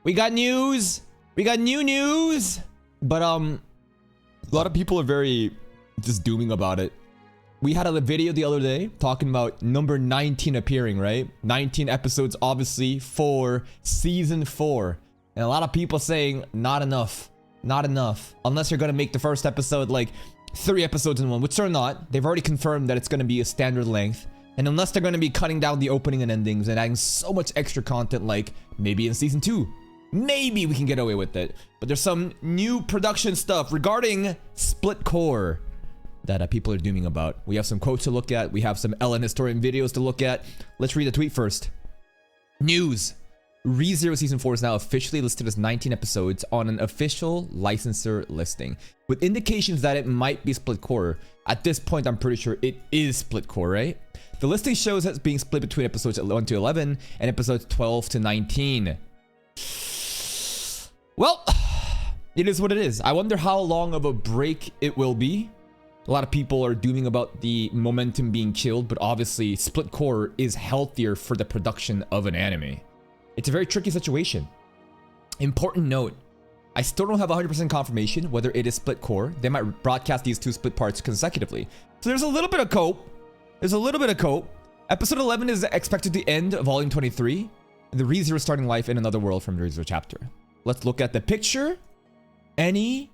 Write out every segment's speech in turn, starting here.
We got news. We got new news. But a lot of people are very just dooming about it. We had a video the other day talking about number 19 appearing, right? 19 episodes, obviously, for season 4. And a lot of people saying, not enough. Not enough. Unless you're going to make the first episode like 3 episodes in one, which they're not. They've already confirmed that it's going to be a standard length. And unless they're going to be cutting down the opening and endings and adding so much extra content, like maybe in season 2. Maybe we can get away with it. But there's some new production stuff regarding Split Core that people are dooming about. We have some quotes to look at. We have some Ellen Historian videos to look at. Let's read the tweet first. News. ReZero Season 4 is now officially listed as 19 episodes on an official licensor listing, with indications that it might be Split Core. At this point, I'm pretty sure it is Split Core, right? The listing shows it being split between episodes 1 to 11 and episodes 12 to 19. Well, it is what it is. I wonder how long of a break it will be. A lot of people are dooming about the momentum being killed, but obviously Split Core is healthier for the production of an anime. It's a very tricky situation. Important note, I still don't have 100% confirmation whether it is Split Core. They might broadcast these 2 split parts consecutively. So there's a little bit of cope. There's a little bit of cope. Episode 11 is expected to end volume 23. The ReZero starting life in another world from the ReZero chapter. Let's look at the picture. Anything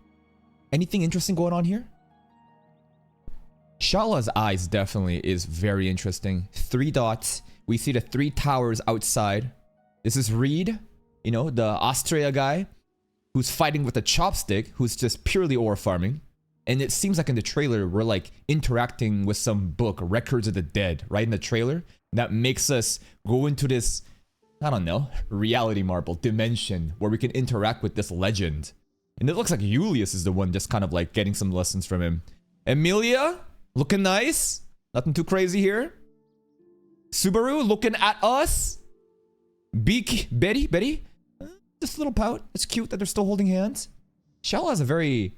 interesting going on here? Shala's eyes definitely is very interesting. 3 dots. We see the 3 towers outside. This is Reed, you know, the Austria guy who's fighting with a chopstick, who's just purely ore farming. And it seems like in the trailer, we're like interacting with some book, Records of the Dead, right in the trailer. That makes us go into this, I don't know, reality marble dimension where we can interact with this legend. And it looks like Julius is the one just kind of like getting some lessons from him. Emilia, looking nice. Nothing too crazy here. Subaru looking at us. Betty, just a little pout. It's cute that they're still holding hands. Shell has a very,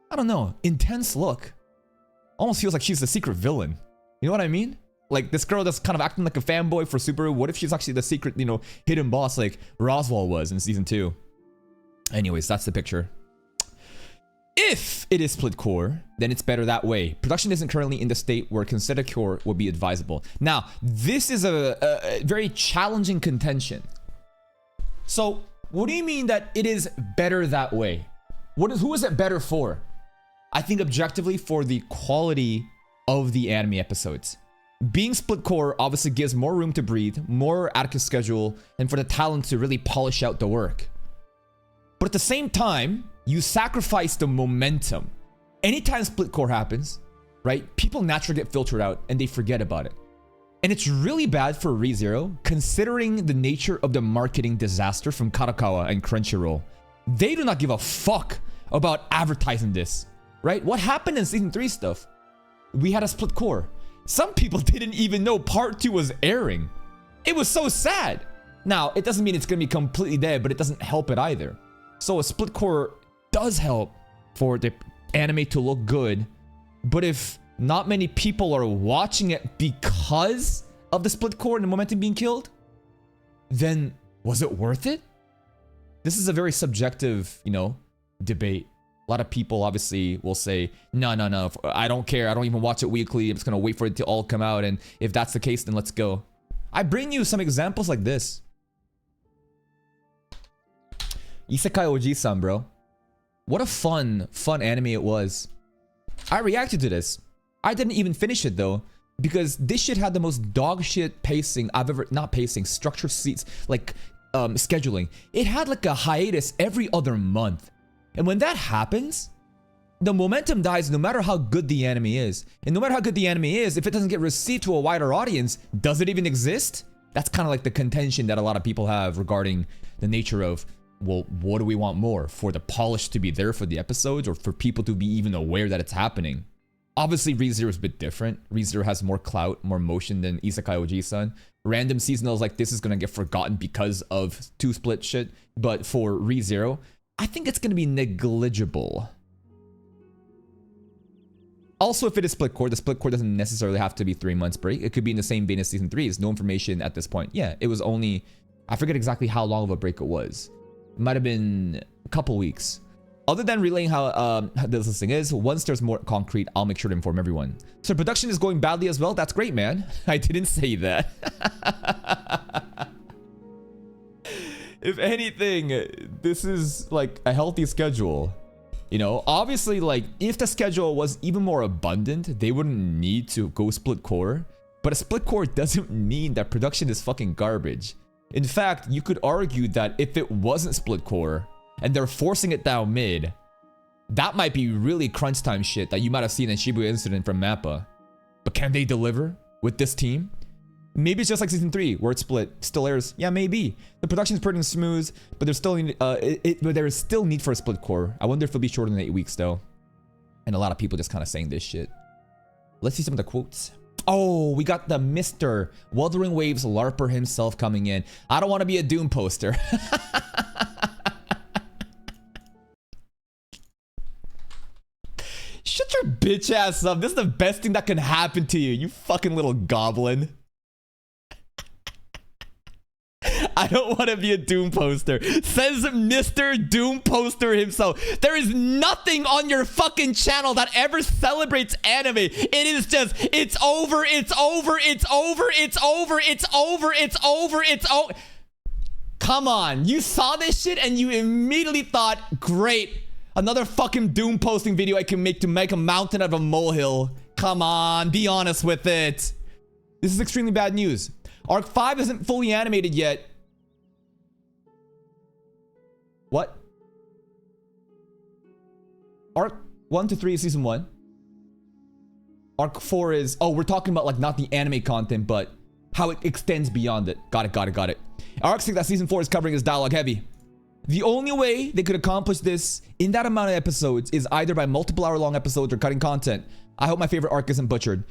I don't know, intense look. Almost feels like she's the secret villain. You know what I mean? Like this girl that's kind of acting like a fanboy for Subaru. What if she's actually the secret, you know, hidden boss like Roswell was in season 2? Anyways, that's the picture. If it is Split Core, then it's better that way. Production isn't currently in the state where considered core would be advisable. Now, this is a very challenging contention. So, what do you mean that it is better that way? Who is it better for? I think objectively for the quality of the anime episodes. Being Split Core obviously gives more room to breathe, more Atticus schedule, and for the talent to really polish out the work. But at the same time, you sacrifice the momentum. Anytime Split Core happens, right, people naturally get filtered out and they forget about it. And it's really bad for ReZero, considering the nature of the marketing disaster from Kadokawa and Crunchyroll. They do not give a fuck about advertising this, right? What happened in season 3 stuff? We had a Split Core. Some people didn't even know part 2 was airing. It was so sad. Now, it doesn't mean it's gonna be completely dead, but it doesn't help it either. So a Split Core does help for the anime to look good, but if not many people are watching it because of the Split Core and the momentum being killed, then was it worth it? This is a very subjective, you know, debate. A lot of people obviously will say, no, I don't care. I don't even watch it weekly. I'm just gonna wait for it to all come out. And if that's the case, then let's go. I bring you some examples like this. Isekai Oji-san, bro. What a fun anime it was. I reacted to this. I didn't even finish it though, because this shit had the most dog shit pacing I've ever, not pacing, structure seats, like scheduling. It had like a hiatus every other month. And when that happens, the momentum dies no matter how good the anime is. And no matter how good the anime is, if it doesn't get received to a wider audience, does it even exist? That's kind of like the contention that a lot of people have regarding the nature of, well, what do we want more? For the polish to be there for the episodes, or for people to be even aware that it's happening? Obviously, ReZero is a bit different. ReZero has more clout, more motion than Isekai Oji-san. Random seasonals like this is gonna get forgotten because of 2 split shit. But for ReZero, I think it's gonna be negligible. Also, if it is Split Core, the Split Core doesn't necessarily have to be 3 months break. It could be in the same vein as season 3. There's no information at this point. Yeah, it was only I forget exactly how long of a break it was. It might have been a couple weeks. Other than relaying how this thing is, once there's more concrete, I'll make sure to inform everyone. So production is going badly as well? That's great, man. I didn't say that. If anything, this is like a healthy schedule. You know, obviously, like, if the schedule was even more abundant, they wouldn't need to go split core. But a split core doesn't mean that production is fucking garbage. In fact, you could argue that if it wasn't split core, and they're forcing it down mid, that might be really crunch time shit that you might have seen in Shibuya Incident from Mappa. But can they deliver with this team? Maybe it's just like season 3 where it's split, still airs. Yeah, maybe. The production is pretty smooth, but there's still but there is still need for a split core. I wonder if it'll be shorter than 8 weeks though. And a lot of people just kind of saying this shit. Let's see some of the quotes. Oh, we got the Mr. Wuthering Waves LARPer himself coming in. I don't want to be a Doom poster. Shut your bitch ass up. This is the best thing that can happen to you, you fucking little goblin. I don't want to be a Doom poster. Says Mr. Doom poster himself. There is nothing on your fucking channel that ever celebrates anime. It is just, it's over, it's over, it's over, it's over, it's over, it's over, it's over. Come on. You saw this shit and you immediately thought, great. Another fucking Doom posting video I can make to make a mountain out of a molehill. Come on, be honest with it. This is extremely bad news. Arc 5 isn't fully animated yet. What? Arc 1 to 3 is season 1. Arc 4 is... Oh, we're talking about like not the anime content, but how it extends beyond it. Got it, got it, got it. Arc 6 that season 4 is covering is dialogue heavy. The only way they could accomplish this in that amount of episodes is either by multiple hour-long episodes or cutting content. I hope my favorite arc isn't butchered.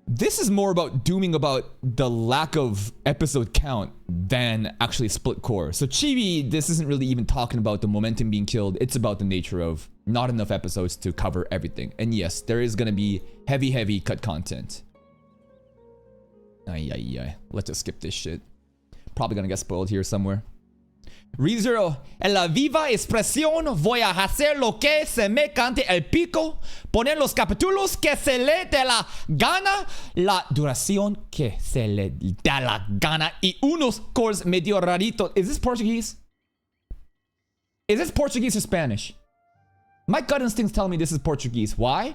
This is more about dooming about the lack of episode count than actually split core. So Chibi, this isn't really even talking about the momentum being killed. It's about the nature of not enough episodes to cover everything. And yes, there is going to be heavy cut content. Ay. Let's just skip this shit. Probably going to get spoiled here somewhere. ReZero, en la viva expresión voy a hacer lo que se me cante el pico, poner los capítulos que se le dé la gana, la duración que se le da la gana y unos cores medio raritos. Is this Portuguese? Is this Portuguese or Spanish? My gut instincts tell me this is Portuguese. Why?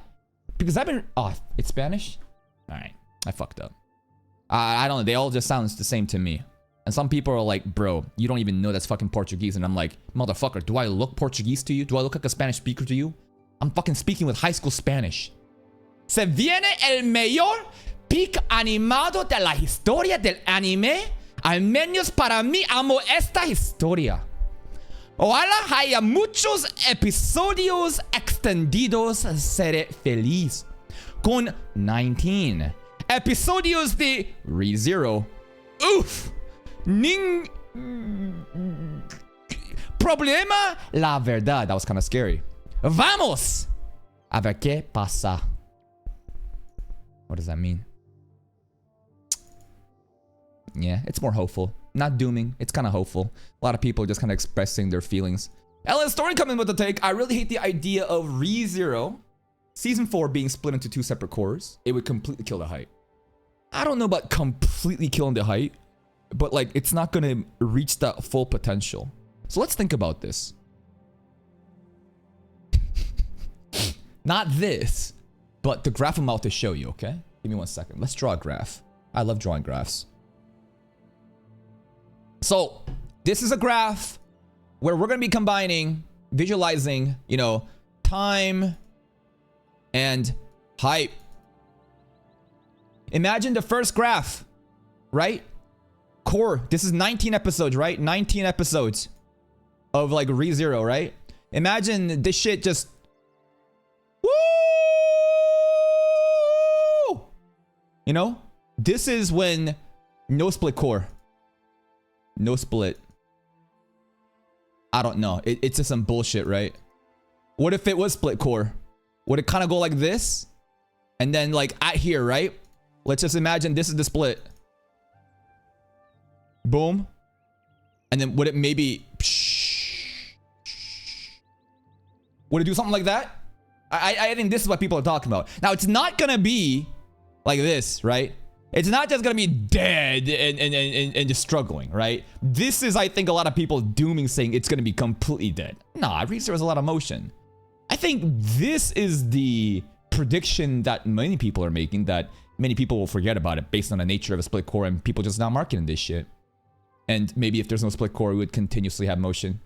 Because I've been... Oh, it's Spanish? Alright, I fucked up. I don't know, they all just sound the same to me. And some people are like, bro, you don't even know that's fucking Portuguese. And I'm like, motherfucker, do I look Portuguese to you? Do I look like a Spanish speaker to you? I'm fucking speaking with high school Spanish. Se viene el mayor pic animado de la historia del anime. Al menos para mí, amo esta historia. Ojalá haya muchos episodios extendidos. Seré feliz. Con 19 episodios de ReZero. Oof. Problema, la verdad. That was kind of scary. Vamos a ver qué pasa. What does that mean? Yeah, it's more hopeful. Not dooming. It's kind of hopeful. A lot of people are just kind of expressing their feelings. Ellen Story coming with the take. I really hate the idea of ReZero Season 4 being split into 2 separate cores. It would completely kill the hype. I don't know about completely killing the hype, but like it's not gonna reach that full potential. So let's think about this. Not this, but the graph I'm about to show you, okay? Give me 1 second. Let's draw a graph. I love drawing graphs. So this is a graph where we're gonna be combining, visualizing, you know, time and hype. Imagine the first graph, right? Core, this is 19 episodes, right? 19 episodes of like ReZero, right? Imagine this shit just... Woo! You know? This is when no split core. No split. I don't know. It's just some bullshit, right? What if it was split core? Would it kind of go like this? And then like at here, right? Let's just imagine this is the split. Boom. And then would it maybe... Would it do something like that? I think this is what people are talking about. Now, it's not gonna be like this, right? It's not just gonna be dead and just struggling, right? This is, I think, a lot of people dooming saying it's gonna be completely dead. Nah, ReZero has a lot of motion. I think this is the prediction that many people are making, that many people will forget about it based on the nature of a split core and people just not marketing this shit. And maybe if there's no split core, we would continuously have motion.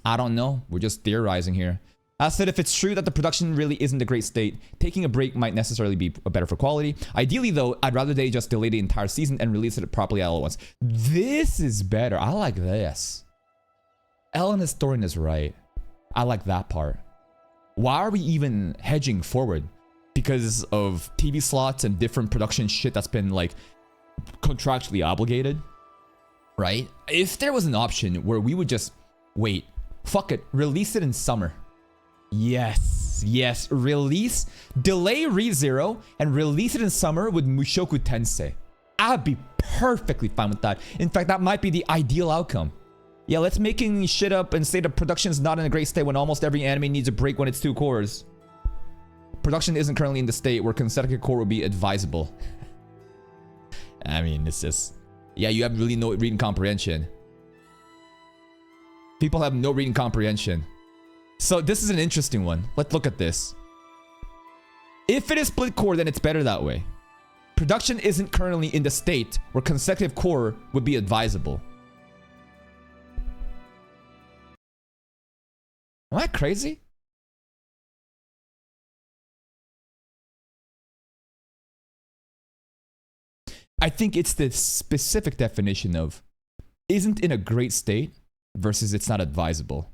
I don't know. We're just theorizing here. As said, if it's true that the production really isn't a great state, taking a break might necessarily be better for quality. Ideally, though, I'd rather they just delay the entire season and release it properly all at once. This is better. I like this. Ellen Historian is right. I like that part. Why are we even hedging forward? Because of TV slots and different production shit that's been like contractually obligated, right? If there was an option where we would just wait, fuck it, release it in summer. Yes, release, delay ReZero and release it in summer with Mushoku Tensei. I'd be perfectly fine with that. In fact, that might be the ideal outcome. Yeah, let's making shit up and say the production's not in a great state when almost every anime needs a break when it's 2 cores. Production isn't currently in the state where consecutive core would be advisable. I mean, it's just... Yeah, you have really no reading comprehension. People have no reading comprehension. So this is an interesting one. Let's look at this. If it is split core, then it's better that way. Production isn't currently in the state where consecutive core would be advisable. Am I crazy? I think it's the specific definition of isn't in a great state versus it's not advisable.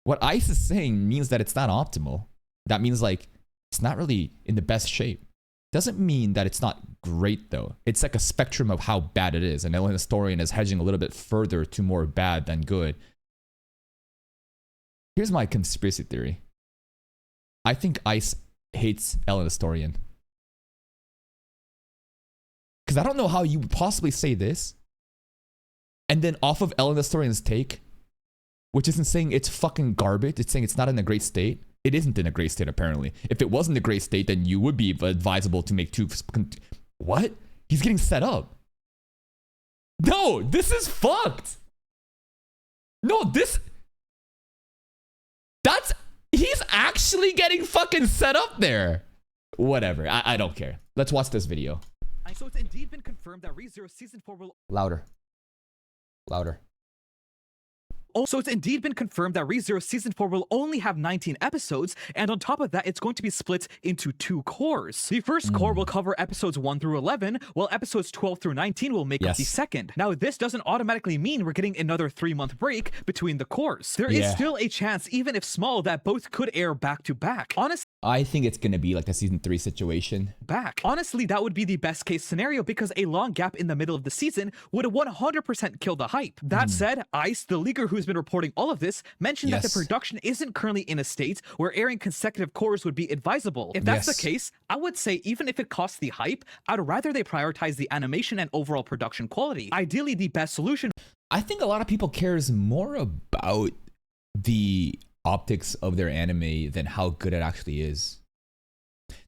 What ICE is saying means that it's not optimal. That means like it's not really in the best shape. Doesn't mean that it's not great though. It's like a spectrum of how bad it is. And Ellen Historian is hedging a little bit further to more bad than good. Here's my conspiracy theory. I think ICE hates Ellen Historian. Because I don't know how you would possibly say this and then off of Ellen Historian's take, which isn't saying it's fucking garbage, it's saying it's not in a great state. It isn't in a great state, apparently. If it wasn't a great state, then you would be advisable to make 2... What? He's getting set up. No, this is fucked. No, this... That's... He's actually getting fucking set up there. Whatever, I don't care. Let's watch this video. So it's indeed been confirmed that ReZero Season 4 will... Louder. Also, it's indeed been confirmed that ReZero Season 4 will only have 19 episodes, and on top of that, it's going to be split into 2 cores. The first core will cover episodes 1 through 11, while episodes 12 through 19 will make up the second. Now, this doesn't automatically mean we're getting another 3-month break between the cores. There is still a chance, even if small, that both could air back-to-back. Honestly, I think it's gonna be like the season 3 situation. Honestly, that would be the best case scenario because a long gap in the middle of the season would 100% kill the hype. That said, ICE, the leaker who's been reporting all of this, mentioned that the production isn't currently in a state where airing consecutive cores would be advisable. If that's the case, I would say even if it costs the hype, I'd rather they prioritize the animation and overall production quality. Ideally, the best solution. I think a lot of people cares more about the optics of their anime than how good it actually is.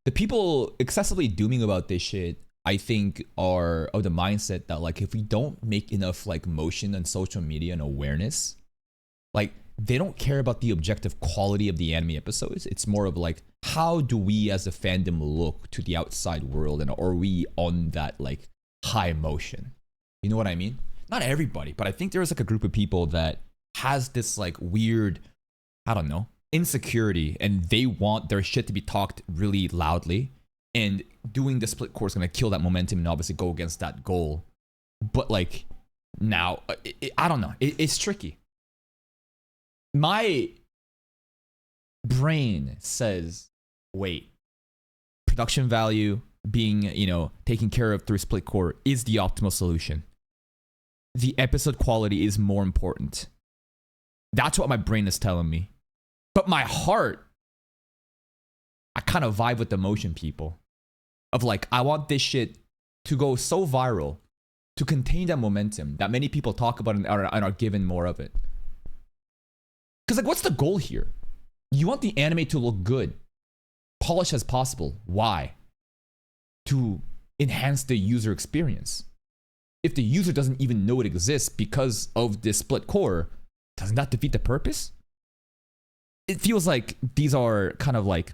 The people excessively dooming about this shit, I think, are of the mindset that like if we don't make enough like motion on social media and awareness, like they don't care about the objective quality of the anime episodes. It's more of like, how do we as a fandom look to the outside world, and are we on that like high motion? You know what I mean? Not everybody, but I think there's like a group of people that has this like weird, I don't know, insecurity, and they want their shit to be talked really loudly, and doing the split core is going to kill that momentum and obviously go against that goal. But like now, I don't know, it's tricky. My brain says, wait, production value being, you know, taken care of through split core is the optimal solution. The episode quality is more important. That's what my brain is telling me. But my heart, I kind of vibe with the motion people. Of like, I want this shit to go so viral to contain that momentum that many people talk about and are given more of it. Because like, what's the goal here? You want the anime to look good, polished as possible. Why? To enhance the user experience. If the user doesn't even know it exists because of this split core, doesn't that defeat the purpose? It feels like these are kind of like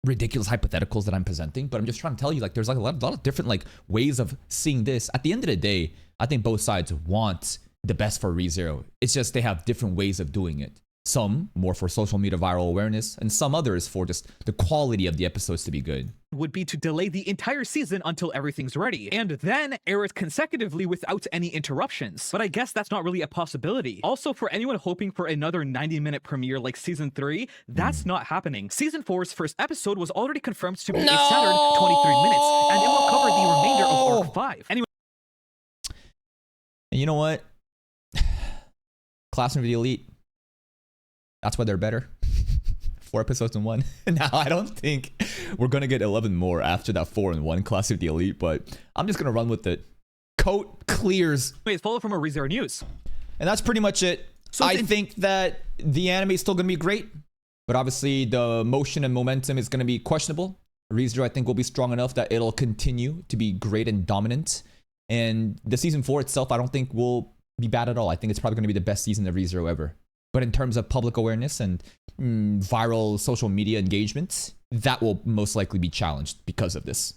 ridiculous hypotheticals that I'm presenting, but I'm just trying to tell you, like, there's like a lot of different like ways of seeing this. At the end of the day, I think both sides want the best for ReZero. It's just they have different ways of doing it. Some more for social media viral awareness, and some others for just the quality of the episodes to be good. Would be to delay the entire season until everything's ready, and then air it consecutively without any interruptions. But I guess that's not really a possibility. Also, for anyone hoping for another 90-minute premiere like Season 3, that's not happening. Season 4's first episode was already confirmed to be a Saturn 23 minutes, and it will cover the remainder of Arc 5. Anyway. And you know what? Classroom of the Elite. That's why they're better. 4 episodes in 1. Now, I don't think we're going to get 11 more after that 4-in-1 Class of the Elite, but I'm just going to run with it. Coat clears. Wait, follow from a ReZero News. And that's pretty much it. So I think that the anime is still going to be great, but obviously the motion and momentum is going to be questionable. ReZero, I think, will be strong enough that it'll continue to be great and dominant. And the Season 4 itself, I don't think will be bad at all. I think it's probably going to be the best season of ReZero ever. But in terms of public awareness and viral social media engagement, that will most likely be challenged because of this.